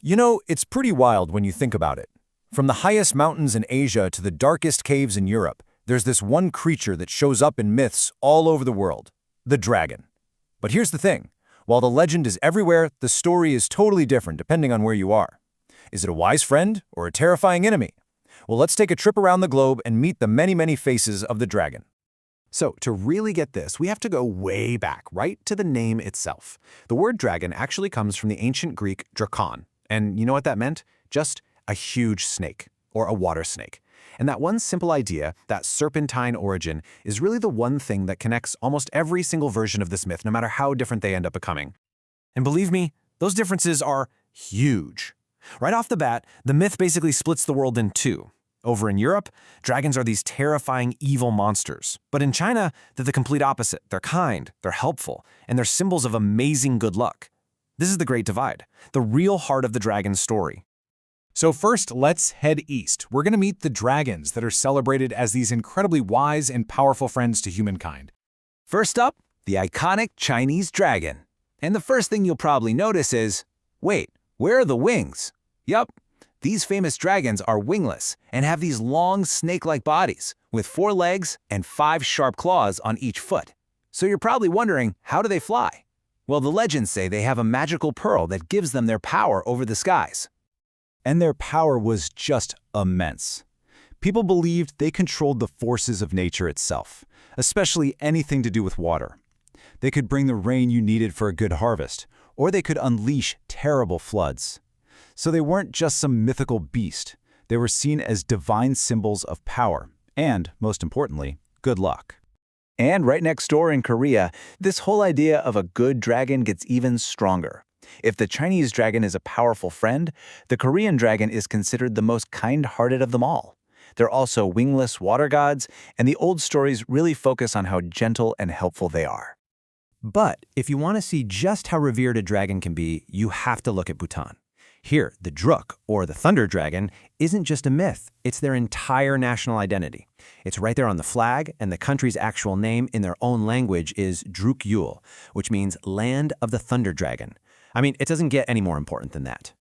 You know, it's pretty wild when you think about it. From the highest mountains in Asia to the darkest caves in Europe, there's this one creature that shows up in myths all over the world, the dragon. But here's the thing. While the legend is everywhere, the story is totally different depending on where you are. Is it a wise friend or a terrifying enemy? Well, let's take a trip around the globe and meet the many, many faces of the dragon. So, to really get this, we have to go way back, right to the name itself. The word dragon actually comes from the ancient Greek drakon. And you know what that meant? Just a huge snake, or a water snake. And that one simple idea, that serpentine origin, is really the one thing that connects almost every single version of this myth, no matter how different they end up becoming. And believe me, those differences are huge. Right off the bat, the myth basically splits the world in two. Over in Europe, dragons are these terrifying evil monsters. But in China, they're the complete opposite. They're kind, they're helpful, and they're symbols of amazing good luck. This is the Great Divide, the real heart of the dragon's story. So first, let's head east. We're going to meet the dragons that are celebrated as these incredibly wise and powerful friends to humankind. First up, the iconic Chinese dragon. And the first thing you'll probably notice is, wait, where are the wings? Yup, these famous dragons are wingless and have these long snake-like bodies with 4 legs and 5 sharp claws on each foot. So you're probably wondering, how do they fly? Well, the legends say they have a magical pearl that gives them their power over the skies. And their power was just immense. People believed they controlled the forces of nature itself, especially anything to do with water. They could bring the rain you needed for a good harvest, or they could unleash terrible floods. So they weren't just some mythical beast. They were seen as divine symbols of power and, most importantly, good luck. And right next door in Korea, this whole idea of a good dragon gets even stronger. If the Chinese dragon is a powerful friend, the Korean dragon is considered the most kind-hearted of them all. They're also wingless water gods, and the old stories really focus on how gentle and helpful they are. But if you want to see just how revered a dragon can be, you have to look at Bhutan. Here, the Druk, or the Thunder Dragon, isn't just a myth, it's their entire national identity. It's right there on the flag, and the country's actual name in their own language is Druk-Yul, which means Land of the Thunder Dragon. I mean, it doesn't get any more important than that.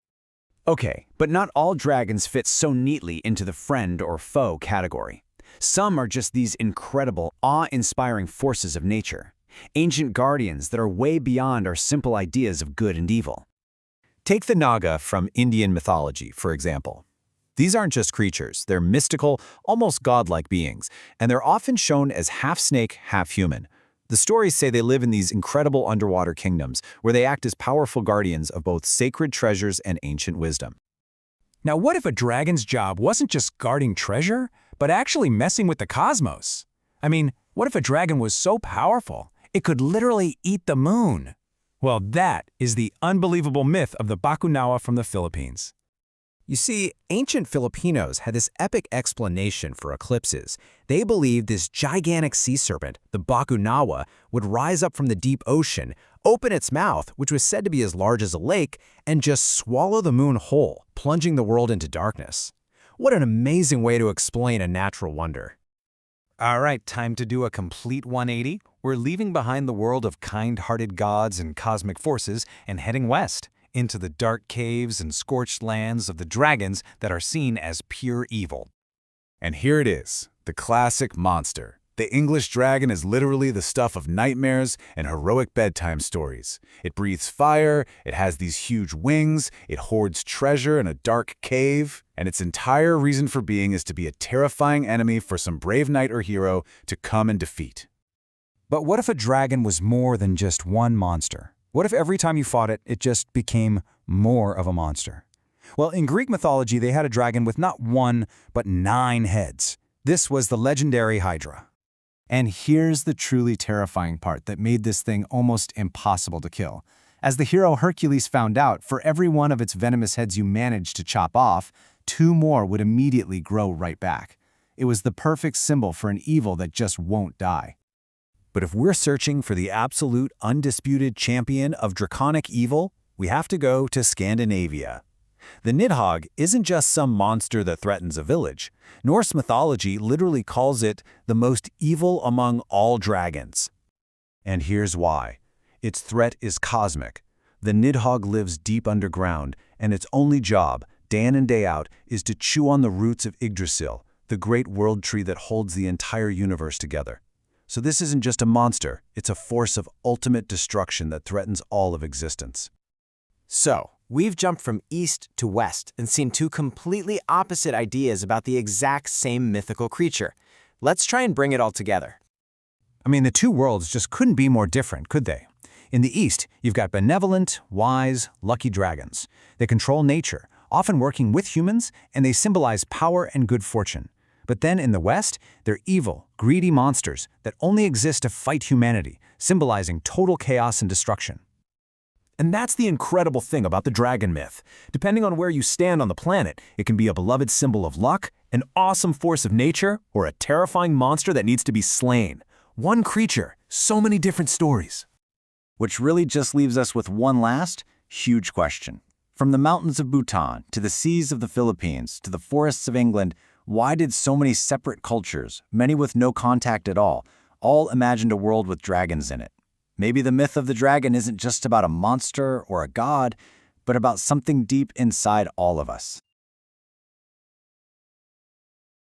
Okay, but not all dragons fit so neatly into the friend or foe category. Some are just these incredible, awe-inspiring forces of nature. Ancient guardians that are way beyond our simple ideas of good and evil. Take the Naga from Indian mythology, for example. These aren't just creatures, they're mystical, almost godlike beings, and they're often shown as half snake, half human. The stories say they live in these incredible underwater kingdoms, where they act as powerful guardians of both sacred treasures and ancient wisdom. Now, what if a dragon's job wasn't just guarding treasure, but actually messing with the cosmos? I mean, what if a dragon was so powerful, it could literally eat the moon? Well, that is the unbelievable myth of the Bakunawa from the Philippines. You see, ancient Filipinos had this epic explanation for eclipses. They believed this gigantic sea serpent, the Bakunawa, would rise up from the deep ocean, open its mouth, which was said to be as large as a lake, and just swallow the moon whole, plunging the world into darkness. What an amazing way to explain a natural wonder. All right, time to do a complete 180. We're leaving behind the world of kind-hearted gods and cosmic forces and heading west, into the dark caves and scorched lands of the dragons that are seen as pure evil. And here it is, the classic monster. The English dragon is literally the stuff of nightmares and heroic bedtime stories. It breathes fire, it has these huge wings, it hoards treasure in a dark cave, and its entire reason for being is to be a terrifying enemy for some brave knight or hero to come and defeat. But what if a dragon was more than just one monster? What if every time you fought it, it just became more of a monster? Well, in Greek mythology, they had a dragon with not 1, but 9 heads. This was the legendary Hydra. And here's the truly terrifying part that made this thing almost impossible to kill. As the hero Hercules found out, for every one of its venomous heads you managed to chop off, 2 more would immediately grow right back. It was the perfect symbol for an evil that just won't die. But if we're searching for the absolute, undisputed champion of draconic evil, we have to go to Scandinavia. The Nidhogg isn't just some monster that threatens a village. Norse mythology literally calls it the most evil among all dragons. And here's why. Its threat is cosmic. The Nidhogg lives deep underground, and its only job, day in and day out, is to chew on the roots of Yggdrasil, the great world tree that holds the entire universe together. So this isn't just a monster, it's a force of ultimate destruction that threatens all of existence. So, we've jumped from east to west and seen two completely opposite ideas about the exact same mythical creature. Let's try and bring it all together. I mean, the two worlds just couldn't be more different, could they? In the East, you've got benevolent, wise, lucky dragons. They control nature, often working with humans, and they symbolize power and good fortune. But then in the West, they're evil, greedy monsters that only exist to fight humanity, symbolizing total chaos and destruction. And that's the incredible thing about the dragon myth. Depending on where you stand on the planet, it can be a beloved symbol of luck, an awesome force of nature, or a terrifying monster that needs to be slain. One creature, so many different stories. Which really just leaves us with one last, huge question. From the mountains of Bhutan to the seas of the Philippines to the forests of England, why did so many separate cultures, many with no contact at all imagined a world with dragons in it? Maybe the myth of the dragon isn't just about a monster or a god, but about something deep inside all of us.